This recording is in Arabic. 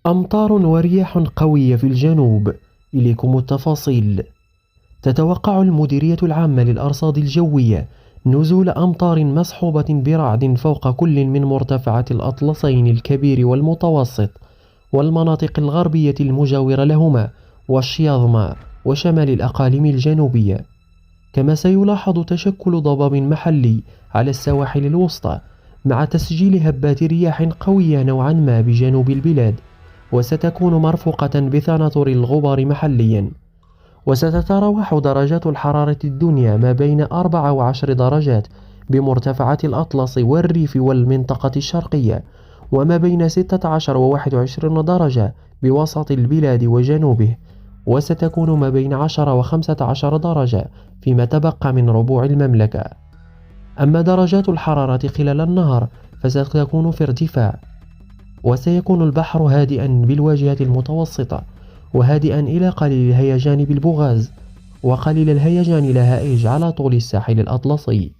أمطار ورياح قوية في الجنوب. إليكم التفاصيل. تتوقع المديرية العامة للأرصاد الجوية نزول أمطار مصحوبة برعد فوق كل من مرتفعات الأطلسين الكبير والمتوسط والمناطق الغربية المجاورة لهما والشياظماء وشمال الأقاليم الجنوبية. كما سيلاحظ تشكل ضباب محلي على السواحل الوسطى مع تسجيل هبات رياح قوية نوعا ما بجنوب البلاد، وستكون مرفوقة بتناثر الغبار محليا. وستتراوح درجات الحرارة الدنيا ما بين 14 درجات بمرتفعات الأطلس والريف والمنطقة الشرقية، وما بين 16 و 21 درجة بوسط البلاد وجنوبه، وستكون ما بين 10 و 15 درجة فيما تبقى من ربوع المملكة. أما درجات الحرارة خلال النهار فستكون في ارتفاع، وسيكون البحر هادئا بالواجهة المتوسطة، وهادئا إلى قليل الهيجان بالبوغاز، وقليل الهيجان لهائج على طول الساحل الأطلسي.